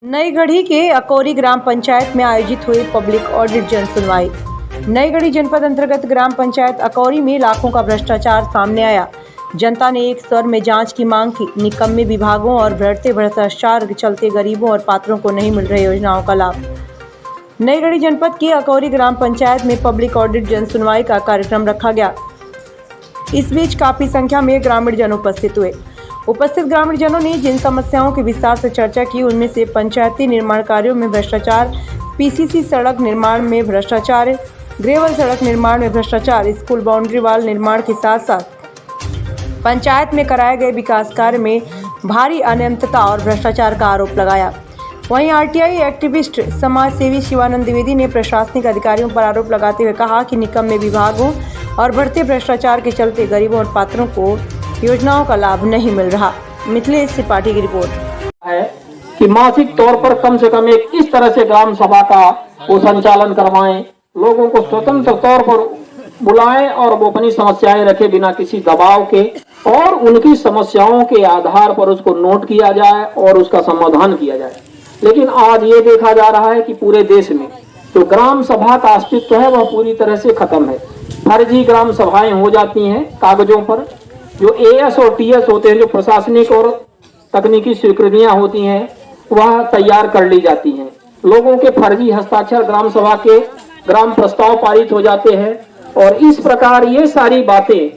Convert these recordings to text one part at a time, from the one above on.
नई गढ़ी के अकौरी ग्राम पंचायत में आयोजित हुई पब्लिक ऑडिट जन सुनवाई। नई गढ़ी जनपद अंतर्गत ग्राम पंचायत अकौरी में लाखों का भ्रष्टाचार सामने आया। जनता ने एक स्वर में जांच की मांग की। निकम्मे विभागों और बढ़ते भ्रष्टाचार के चलते गरीबों और पात्रों को नहीं मिल रहे योजनाओं का लाभ। नई गढ़ी जनपद की अकौरी ग्राम पंचायत में पब्लिक ऑडिट जन सुनवाई का कार्यक्रम रखा गया। इस बीच काफी संख्या में ग्रामीण जन उपस्थित हुए। उपस्थित ग्रामीण जनों ने जिन समस्याओं की विस्तार से चर्चा की, उनमें से पंचायती निर्माण कार्यों में भ्रष्टाचार, पीसीसी सड़क निर्माण में भ्रष्टाचार, ग्रेवल सड़क निर्माण में भ्रष्टाचार, स्कूल बाउंड्री वाल निर्माण के साथ साथ पंचायत में कराए गए विकास कार्य में भारी अनियमितता और भ्रष्टाचार का आरोप लगाया। वहीं आरटीआई एक्टिविस्ट समाज सेवी शिवानंद द्विवेदी ने प्रशासनिक अधिकारियों पर आरोप लगाते हुए कहा कि निकम्मे विभागों और बढ़ते भ्रष्टाचार के चलते गरीबों और पात्रों को योजनाओं का लाभ नहीं मिल रहा। मिथिलेश त्रिपाठी की रिपोर्ट है कि मासिक तौर पर कम से कम एक इस तरह से ग्राम सभा का वो संचालन करवाएं, लोगों को स्वतंत्र तौर पर बुलाएं और वो अपनी समस्याएं रखे बिना किसी दबाव के, और उनकी समस्याओं के आधार पर उसको नोट किया जाए और उसका समाधान किया जाए। लेकिन आज ये देखा जा रहा है कि पूरे देश में जो ग्राम सभा का अस्तित्व है वह पूरी तरह से खत्म है। फर्जी ग्राम सभाएं हो जाती हैं कागजों पर। जो एएस और टीएस होते हैं, जो प्रशासनिक और तकनीकी स्वीकृतियां होती हैं, वह तैयार कर ली जाती हैं। लोगों के फर्जी हस्ताक्षर ग्राम सभा के ग्राम प्रस्ताव पारित हो जाते हैं, और इस प्रकार ये सारी बातें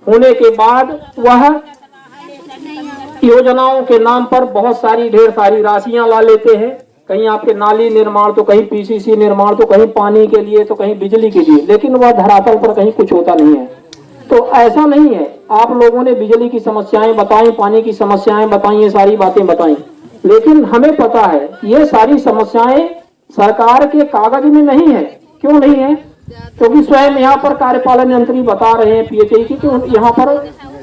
होने के बाद वह योजनाओं के नाम पर बहुत सारी ढेर सारी राशियां ला लेते हैं। कहीं आपके नाली निर्माण, तो कहीं पीसीसी निर्माण, तो कहीं पानी के लिए, तो कहीं बिजली के लिए, लेकिन वह धरातल पर कहीं कुछ होता नहीं है। तो ऐसा नहीं है। आप लोगों ने बिजली की समस्याएं बताई, पानी की समस्याएं बताई, ये सारी बातें बताई, लेकिन हमें पता है ये सारी समस्याएं सरकार के कागज में नहीं है। क्यों नहीं है? क्योंकि स्वयं यहाँ पर कार्यपालन यंत्री बता रहे हैं पीएचई की कि यहाँ पर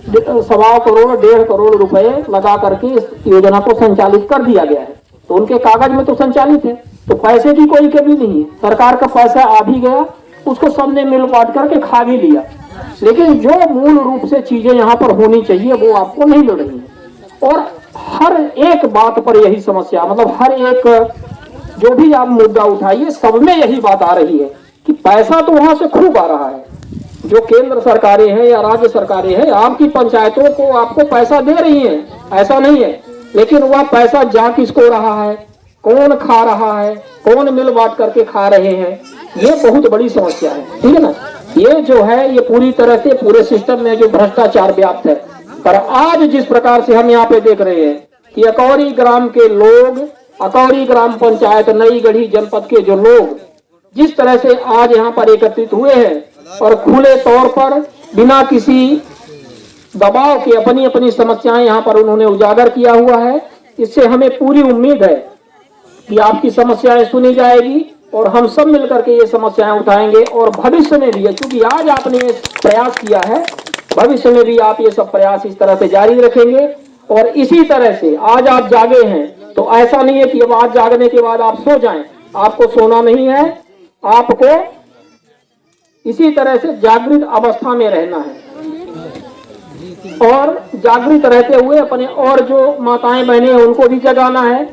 1.25 करोड़ 1.5 करोड़ रुपए लगा करके इस योजना को संचालित कर दिया गया है। तो उनके कागज में तो संचालित है, तो पैसे की कोई कमी नहीं है। सरकार का पैसा आ भी गया, उसको सबने मिल बांट करके खा भी लिया, लेकिन जो मूल रूप से चीजें यहाँ पर होनी चाहिए वो आपको नहीं मिल रही है। और हर एक बात पर यही समस्या, मतलब हर एक जो भी आप मुद्दा उठाइए सब में यही बात आ रही है कि पैसा तो वहां से खूब आ रहा है। जो केंद्र सरकारें हैं या राज्य सरकारें हैं, आपकी पंचायतों को आपको पैसा दे रही हैं, ऐसा नहीं है, लेकिन वह पैसा जा किसको रहा है, कौन खा रहा है, कौन मिल बांट करके खा रहे हैं, ये बहुत बड़ी समस्या है। ठीक है ना? ये जो है ये पूरी तरह से पूरे सिस्टम में जो भ्रष्टाचार व्याप्त है। पर आज जिस प्रकार से हम यहाँ पे देख रहे हैं कि अकौरी ग्राम के लोग, अकौरी ग्राम पंचायत नई गढ़ी जनपद के जो लोग जिस तरह से आज यहाँ पर एकत्रित हुए हैं और खुले तौर पर बिना किसी दबाव के अपनी अपनी समस्याएं यहाँ पर उन्होंने उजागर किया हुआ है, इससे हमें पूरी उम्मीद है कि आपकी समस्याएं सुनी जाएगी और हम सब मिलकर के ये समस्याएं उठाएंगे। और भविष्य में भी, क्योंकि आज आपने ये प्रयास किया है, भविष्य में भी आप ये सब प्रयास इस तरह से जारी रखेंगे। और इसी तरह से आज आप जागे हैं, तो ऐसा नहीं है कि अब आज जागने के बाद आप सो जाएं। आपको सोना नहीं है, आपको इसी तरह से जागृत अवस्था में रहना है और जागृत रहते हुए अपने और जो माताएं बहनें हैं उनको भी जगाना है।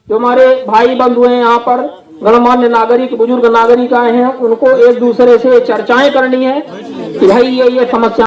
जो हमारे भाई बंधु हैं यहाँ पर गणमान्य नागरिक, बुजुर्ग नागरिक आए हैं, उनको एक दूसरे से चर्चाएं करनी है कि भाई ये समस्या